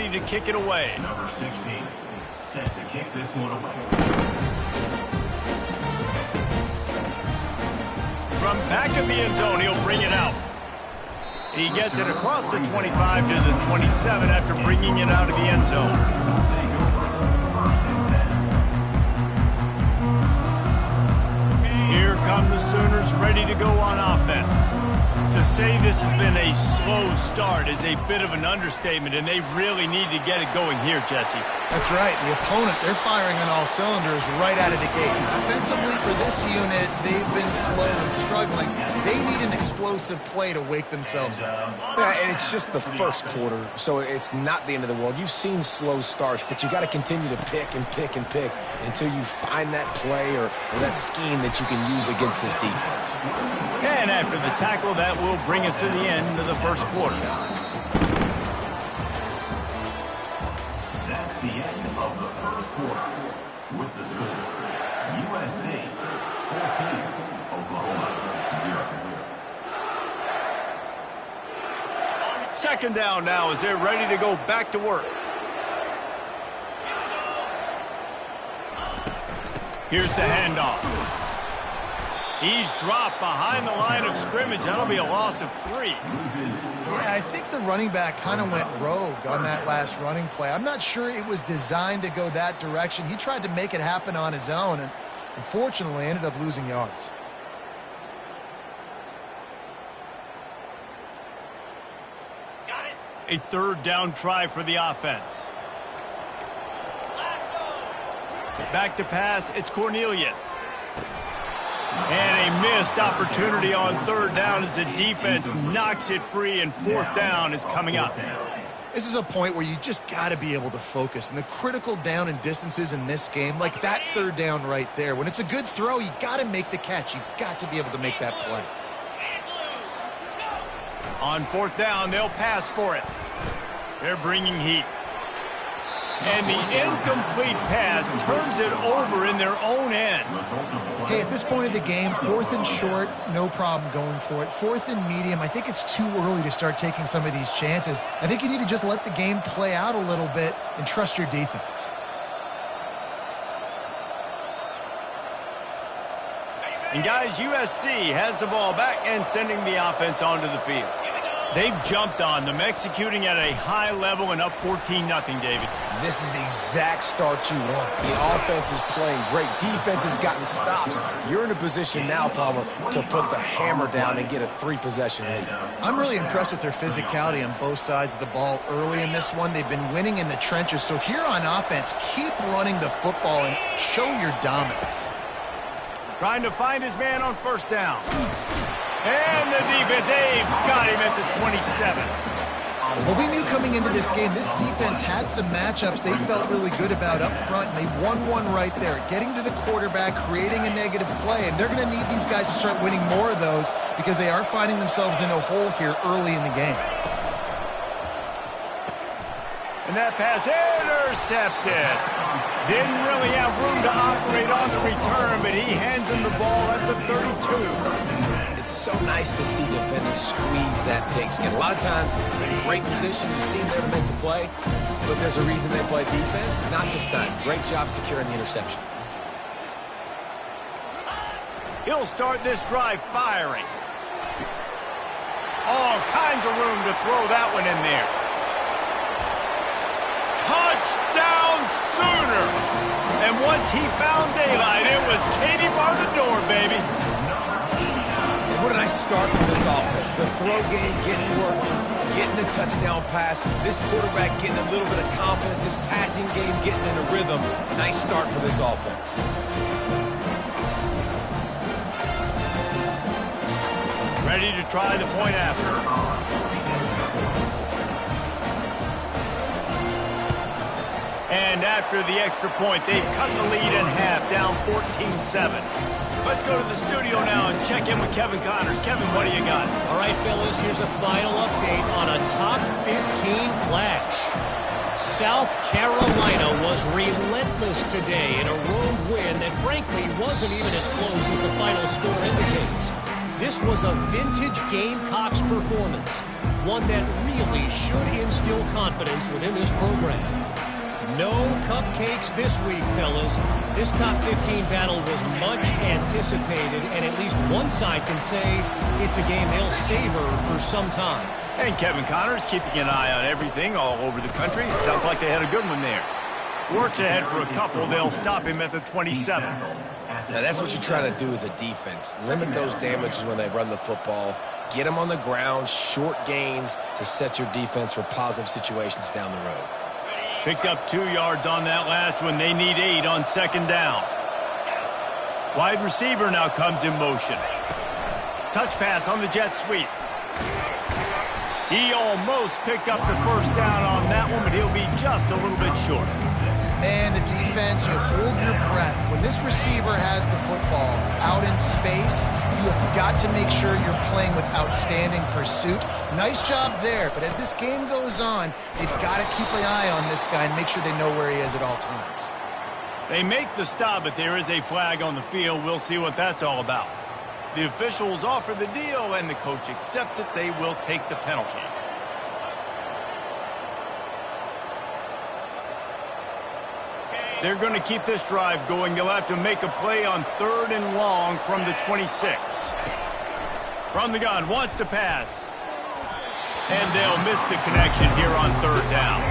ready to kick it away. Number 16, set to kick this one away. From back of the end zone, he'll bring it out. He gets it across the 25 to the 27 after bringing it out of the end zone. Here come the Sooners ready to go on offense. To say this has been a slow start is a bit of an understatement, and they really need to get it going here, Jesse. That's right. The opponent, they're firing on all cylinders right out of the gate. Offensively for this unit, they've been slow and struggling. They need an explosive play to wake themselves up. Yeah, and it's just the first quarter, so it's not the end of the world. You've seen slow starts, but you got to continue to pick and pick and pick until you find that play or that scheme that you can use against this defense. And after the tackle, that will bring us to the end of the first quarter. That's the end of the first quarter. With the score, USC 14, Oklahoma 0. Second down now as they're ready to go back to work. Here's the handoff. He's dropped behind the line of scrimmage. That'll be a loss of 3. Yeah, I think the running back kind of went rogue on that last running play. I'm not sure it was designed to go that direction. He tried to make it happen on his own and unfortunately ended up losing yards. A third down try for the offense. Back to pass, it's Cornelius. And a missed opportunity on third down as the defense knocks it free, and fourth down is coming up. This is a point where you just got to be able to focus. And the critical down and distances in this game, like that third down right there, when it's a good throw, you got to make the catch. You've got to be able to make that play. On fourth down, they'll pass for it. They're bringing heat. And the incomplete pass turns it over in their own end. Hey, at this point of the game, fourth and short, no problem going for it. Fourth and medium, I think it's too early to start taking some of these chances. I think you need to just let the game play out a little bit and trust your defense. And guys, USC has the ball back and sending the offense onto the field. They've jumped on them, executing at a high level and up 14-0, David. This is the exact start you want. The offense is playing great. Defense has gotten stops. You're in a position now, Palmer, to put the hammer down and get a 3-possession lead. I'm really impressed with their physicality on both sides of the ball early in this one. They've been winning in the trenches. So here on offense, keep running the football and show your dominance. Trying to find his man on first down. And the defense, they've got him at the 27. Well, we knew coming into this game, this defense had some matchups they felt really good about up front, and they won one right there, getting to the quarterback, creating a negative play, and they're going to need these guys to start winning more of those because they are finding themselves in a hole here early in the game. And that pass intercepted. Didn't really have room to operate on the return, but he hands him the ball at the 32. It's so nice to see defenders squeeze that pigskin. A lot of times, in great position, you see them there to make the play, but there's a reason they play defense. Not this time. Great job securing the interception. He'll start this drive firing. All kinds of room to throw that one in there. Touchdown Sooners! And once he found daylight, it was Katie bar the door, baby. What a nice start for this offense. The throw game getting working, getting the touchdown pass. This quarterback getting a little bit of confidence. This passing game getting in a rhythm. Nice start for this offense. Ready to try the point after. And after the extra point, they've cut the lead in half, down 14-7. Let's go to the studio now and check in with Kevin Connors. Kevin, what do you got? All right, fellas, here's a final update on a top 15 clash. South Carolina was relentless today in a road win that frankly wasn't even as close as the final score indicates. This was a vintage Gamecocks performance, one that really should instill confidence within this program. No cupcakes this week, fellas. This top 15 battle was much anticipated, and at least one side can say it's a game they'll savor for some time. And Kevin Connor's keeping an eye on everything all over the country. Sounds like they had a good one there. Works ahead for a couple. They'll stop him at the 27. Now, that's what you're trying to do as a defense. Limit those damages when they run the football. Get them on the ground, short gains to set your defense for positive situations down the road. Picked up 2 yards on that last one. They need 8 on second down. Wide receiver now comes in motion. Touch pass on the jet sweep. He almost picked up the first down on that one, but he'll be just a little bit short. Man, the defense, you hold your breath. When this receiver has the football out in space, you have got to make sure you're playing with outstanding pursuit. Nice job there, but as this game goes on, they've got to keep an eye on this guy and make sure they know where he is at all times. They make the stop, but there is a flag on the field. We'll see what that's all about. The officials offer the deal, and the coach accepts it. They will take the penalty. They're going to keep this drive going. They'll have to make a play on 3rd and long from the 26. From the gun, wants to pass. And they'll miss the connection here on 3rd down.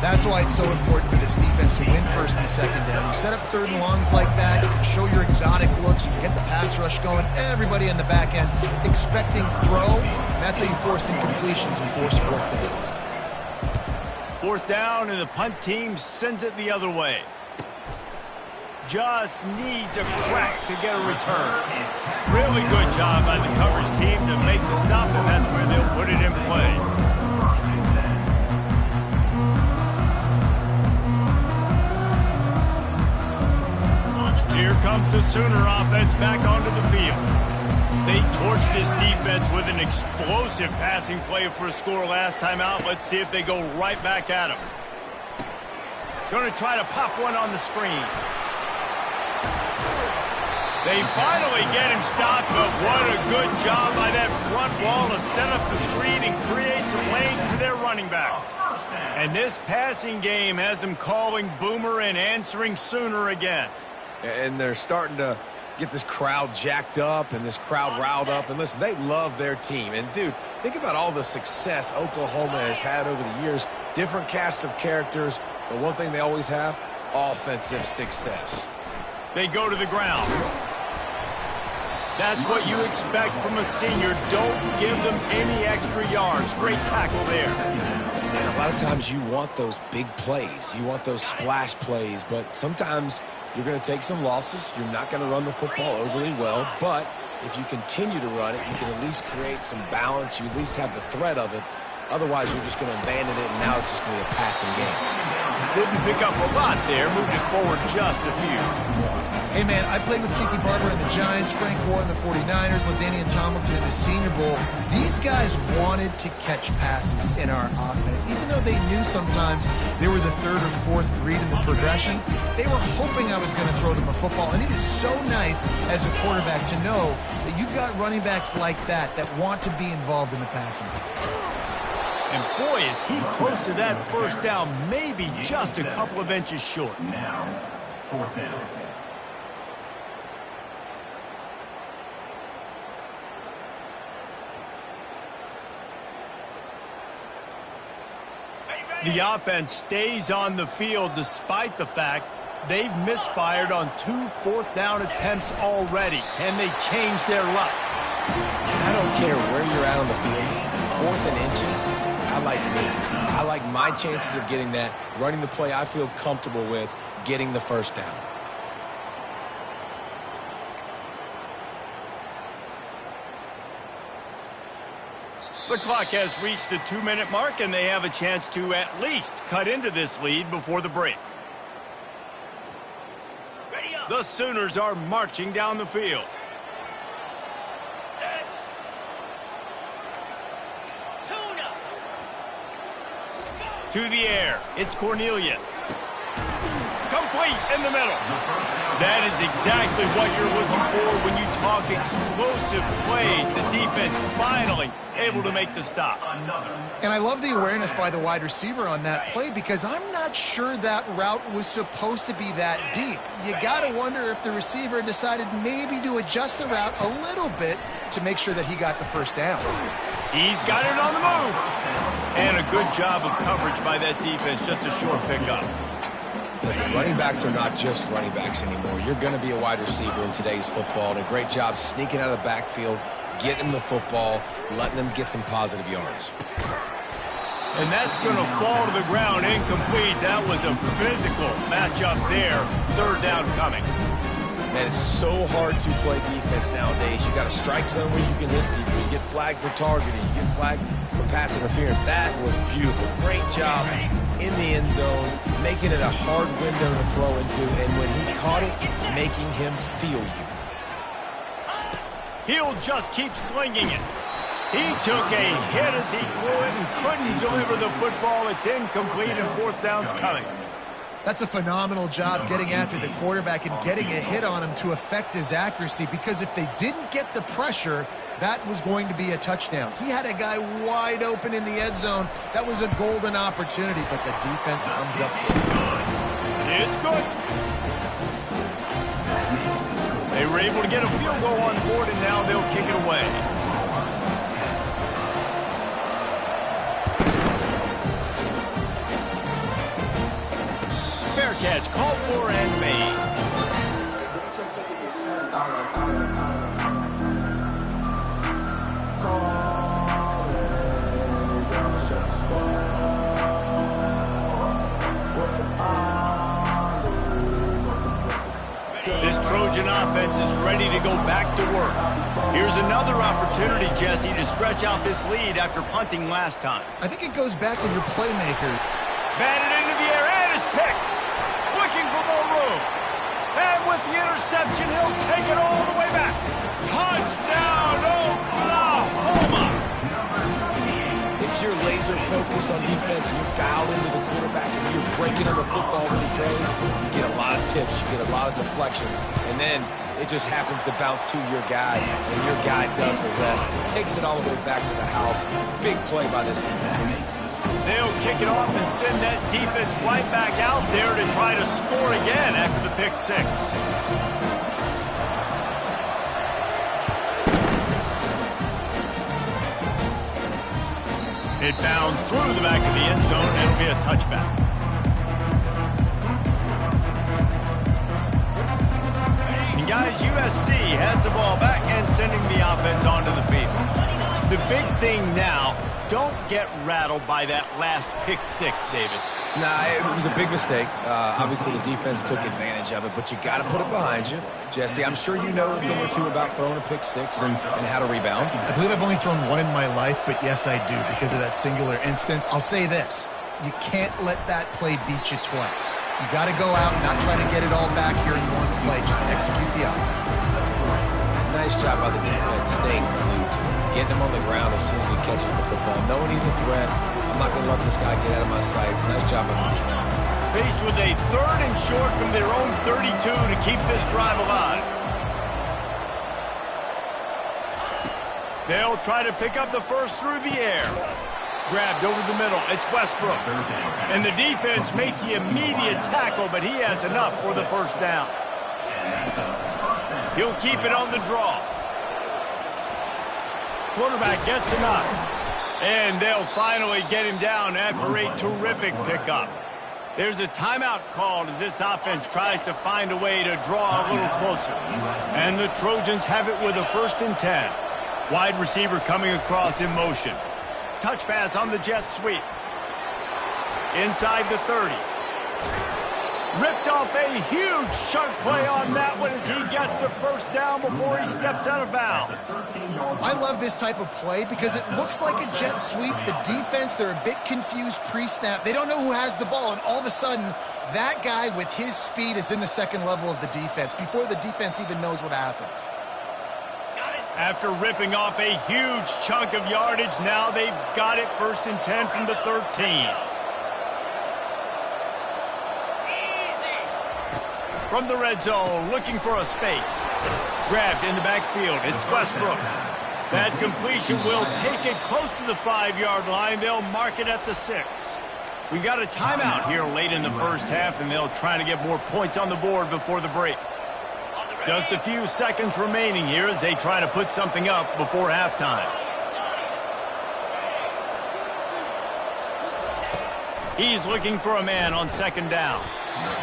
That's why it's so important for this defense to win 1st and 2nd down. You set up 3rd and longs like that, you can show your exotic looks, you can get the pass rush going, everybody in the back end expecting throw. That's how you force incompletions and force 4th downs. 4th down, and the punt team sends it the other way. Just needs a crack to get a return. Really good job by the coverage team to make the stop, and that's where they'll put it in play. Here comes the Sooner offense back onto the field. They torched this defense with an explosive passing play for a score last time out. Let's see if they go right back at him. Going to try to pop one on the screen. They finally get him stopped, but what a good job by that front wall to set up the screen and create some lanes for their running back. And this passing game has them calling Boomer and answering Sooner again. And they're starting to get this crowd jacked up and this crowd riled up. And listen, they love their team. And, dude, think about all the success Oklahoma has had over the years. Different cast of characters, but one thing they always have, offensive success. They go to the ground. That's what you expect from a senior. Don't give them any extra yards. Great tackle there. And a lot of times you want those big plays. You want those splash plays, but sometimes you're going to take some losses. You're not going to run the football overly well, but if you continue to run it, you can at least create some balance. You at least have the threat of it. Otherwise, you're just going to abandon it, and now it's just going to be a passing game. Didn't pick up a lot there. Moved it forward just a few. Hey, man, I played with Tiki Barber in the Giants, Frank Gore in the 49ers, LaDainian Tomlinson in the Senior Bowl. These guys wanted to catch passes in our offense. Even though they knew sometimes they were the 3rd or 4th read in the progression, they were hoping I was going to throw them a football. And it is so nice as a quarterback to know that you've got running backs like that want to be involved in the passing game. And boy, is he close to that first down, maybe just a couple of inches short. Now, 4th down. The offense stays on the field despite the fact they've misfired on 2 4th down attempts already. Can they change their luck? And I don't care where you're at on the field. 4th and inches, I like me. I like my chances of getting that, running the play I feel comfortable with, getting the first down. The clock has reached the 2-minute mark, and they have a chance to at least cut into this lead before the break. The Sooners are marching down the field. To the air, it's Cornelius. Complete in the middle. That is exactly what you're looking for when you talk explosive plays. The defense finally able to make the stop. And I love the awareness by the wide receiver on that play because I'm not sure that route was supposed to be that deep. You got to wonder if the receiver decided maybe to adjust the route a little bit to make sure that he got the first down. He's got it on the move. And a good job of coverage by that defense. Just a short pickup. Listen, running backs are not just running backs anymore. You're going to be a wide receiver in today's football. And a great job sneaking out of the backfield, getting them the football, letting them get some positive yards. And that's going to fall to the ground incomplete. That was a physical matchup there. Third down coming. Man, it's so hard to play defense nowadays. You got a strike zone where you can hit people. You get flagged for targeting. You get flagged for pass interference. That was beautiful. Great job in the end zone, making it a hard window to throw into, and when he caught it, making him feel you. He'll just keep slinging it. He took a hit as he threw it and couldn't deliver the football. It's incomplete and fourth down's coming. That's a phenomenal job getting after the quarterback and getting a hit on him to affect his accuracy, because if they didn't get the pressure, that was going to be a touchdown. He had a guy wide open in the end zone. That was a golden opportunity, but the defense comes up with it. It's good. They were able to get a field goal on board, and now they'll kick it away. Fair catch, called for and made. This Trojan offense is ready to go back to work. Here's another opportunity, Jesse, to stretch out this lead after punting last time. I think it goes back to your playmaker. Batted into the air, and it's picked. Looking for more room. And with the interception, he'll take it all the way back. Touchdown, Oklahoma! If you're laser focused on defense and you're dialed into the quarterback and you're breaking on the football when he throws, you get a lot of tips, you get a lot of deflections, and then it just happens to bounce to your guy, and your guy does the rest. Takes it all the way back to the house. Big play by this defense. They'll kick it off and send that defense right back out there to try to score again after the pick six. It bounds through the back of the end zone, and it'll be a touchback. And guys, USC has the ball back and sending the offense onto the field. The big thing now, don't get rattled by that last pick six, David. Nah, it was a big mistake. Obviously, the defense took advantage of it, but you got to put it behind you. Jesse, I'm sure you know a thing or two about throwing a pick six and how to rebound. I believe I've only thrown one in my life, but yes, I do, because of that singular instance. I'll say this. You can't let that play beat you twice. You got to go out and not try to get it all back here in one play. Just execute the offense. Nice job by the defense, staying glued to him. Getting him on the ground as soon as he catches the football. Knowing he's a threat, I'm not going to let this guy get out of my sights. Nice job by the defense. Faced with a third and short from their own 32 to keep this drive alive. They'll try to pick up the first through the air. Grabbed over the middle. It's Westbrook. And the defense makes the immediate tackle, but he has enough for the first down. He'll keep it on the draw. Quarterback gets enough. And they'll finally get him down after a terrific pickup. There's a timeout called as this offense tries to find a way to draw a little closer. And the Trojans have it with a 1st and 10. Wide receiver coming across in motion. Touch pass on the jet sweep. Inside the 30. Ripped off a huge chunk play on that one as he gets the first down before he steps out of bounds. I love this type of play because it looks like a jet sweep. The defense, they're a bit confused pre-snap. They don't know who has the ball, and all of a sudden, that guy with his speed is in the second level of the defense before the defense even knows what happened. After ripping off a huge chunk of yardage, now they've got it 1st and 10 from the 13. From the red zone, looking for a space. Grabbed in the backfield. It's Westbrook. That completion will take it close to the 5-yard line. They'll mark it at the 6. We got a timeout here late in the first half, and they'll try to get more points on the board before the break. Just a few seconds remaining here as they try to put something up before halftime. He's looking for a man on second down.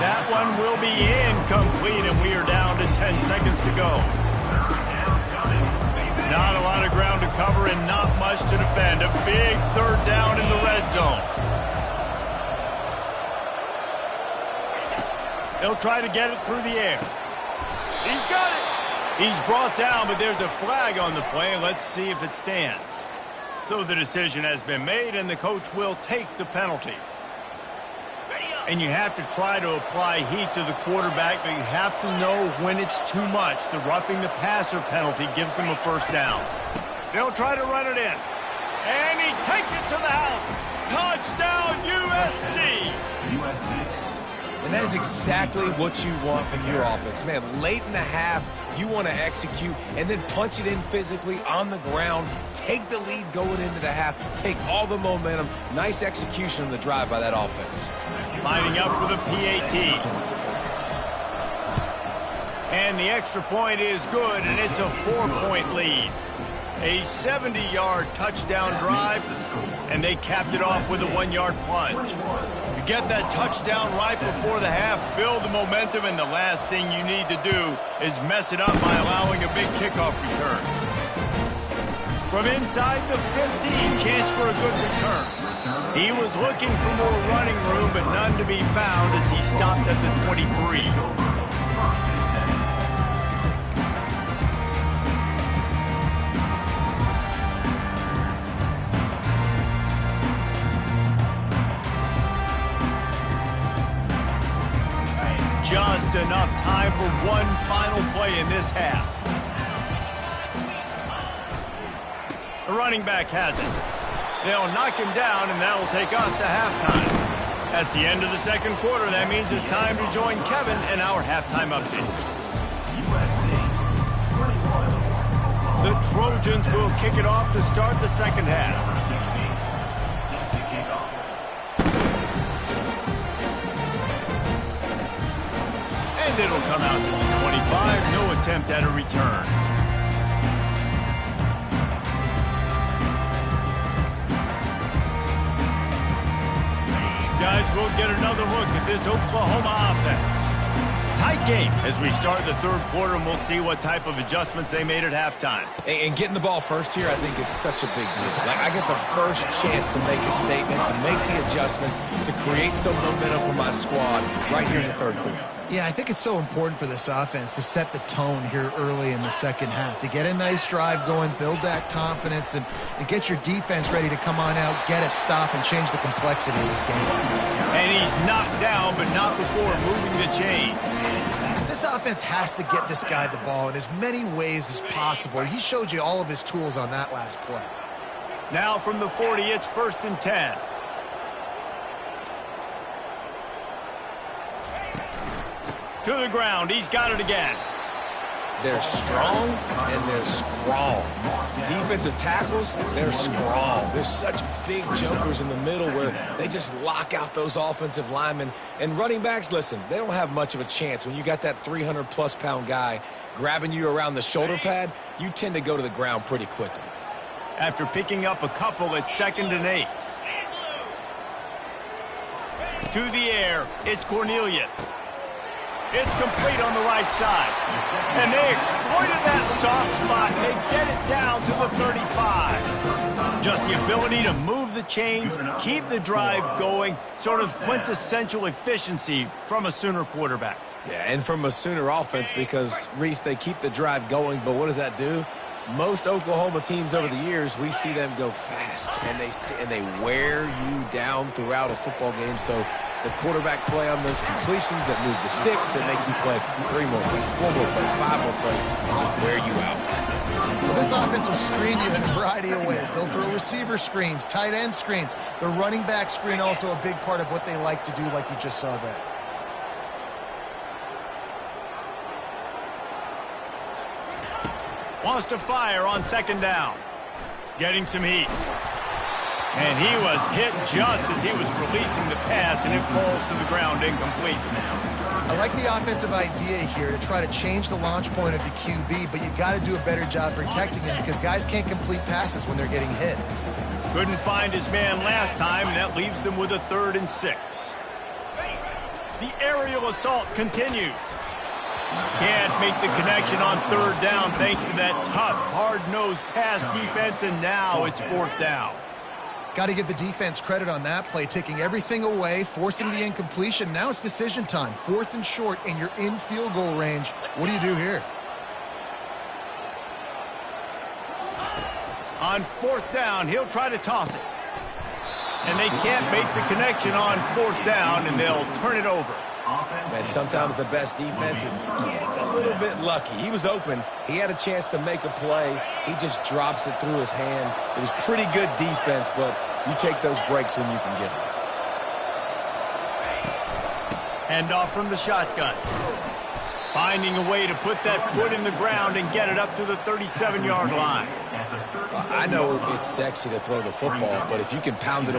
That one will be incomplete, and we are down to 10 seconds to go. Not a lot of ground to cover and not much to defend. A big third down in the red zone. They'll try to get it through the air. He's got it. He's brought down, but there's a flag on the play. Let's see if it stands. So the decision has been made, and the coach will take the penalty. And you have to try to apply heat to the quarterback, but you have to know when it's too much. The roughing the passer penalty gives them a first down. They'll try to run it in. And he takes it to the house. Touchdown, USC! And that is exactly what you want from your offense. Man, late in the half, you want to execute and then punch it in physically on the ground. Take the lead going into the half. Take all the momentum. Nice execution on the drive by that offense. Lining up for the PAT. And the extra point is good, and it's a 4-point lead. A 70-yard touchdown drive, and they capped it off with a 1-yard plunge. You get that touchdown right before the half, build the momentum, and the last thing you need to do is mess it up by allowing a big kickoff return. From inside the 15, chance for a good return. He was looking for more running room, but none to be found as he stopped at the 23. Just enough time for one final play in this half. The running back has it. They'll knock him down, and that'll take us to halftime. That's the end of the second quarter. That means it's time to join Kevin in our halftime update. The Trojans will kick it off to start the second half. And it'll come out to the 25. No attempt at a return. Guys, we'll get another look at this Oklahoma offense. Tight game as we start the third quarter, and we'll see what type of adjustments they made at halftime. And getting the ball first here, I think, is such a big deal. Like, I get the first chance to make a statement, to make the adjustments, to create some momentum for my squad right here in the third quarter. Yeah, I think it's so important for this offense to set the tone here early in the second half, to get a nice drive going, build that confidence, and get your defense ready to come on out, get a stop, and change the complexity of this game. And he's knocked down, but not before moving the chain. This offense has to get this guy the ball in as many ways as possible. He showed you all of his tools on that last play. Now from the 40, it's 1st and 10. To the ground. He's got it again. They're strong and they're strong. Defensive tackles, they're strong. There's such big jokers in the middle where they just lock out those offensive linemen. And running backs, listen, they don't have much of a chance. When you got that 300-plus pound guy grabbing you around the shoulder pad, you tend to go to the ground pretty quickly. After picking up a couple, it's 2nd and 8. To the air, it's Cornelius. It's complete on the right side. And they exploited that soft spot. They get it down to the 35. Just the ability to move the chains, keep the drive going, sort of quintessential efficiency from a Sooner quarterback. Yeah, and from a Sooner offense because, Reese, they keep the drive going, but what does that do? Most Oklahoma teams over the years, we see them go fast, and they wear you down throughout a football game. So the quarterback play on those completions that move the sticks, that make you play 3 more plays, 4 more plays, 5 more plays, and just wear you out. Well, this offense will screen you in a variety of ways. They'll throw receiver screens, tight end screens. The running back screen also a big part of what they like to do, like you just saw there. Wants to fire on second down. Getting some heat. And he was hit just as he was releasing the pass, and it falls to the ground incomplete. I like the offensive idea here to try to change the launch point of the QB, but you got to do a better job protecting him because guys can't complete passes when they're getting hit. Couldn't find his man last time, and that leaves them with a 3rd and 6. The aerial assault continues. Can't make the connection on 3rd down thanks to that tough, hard-nosed pass defense, and now it's 4th down. Got to give the defense credit on that play, taking everything away, forcing the incompletion. Now it's decision time. 4th and short, and you're in field goal range. What do you do here? On 4th down, he'll try to toss it. And they can't make the connection on 4th down, and they'll turn it over. Man, sometimes the best defense is getting a little bit lucky. He was open. He had a chance to make a play. He just drops it through his hand. It was pretty good defense, but you take those breaks when you can get them. Handoff from the shotgun. Finding a way to put that foot in the ground and get it up to the 37-yard line. I know it's sexy to throw the football, but if you can pound it away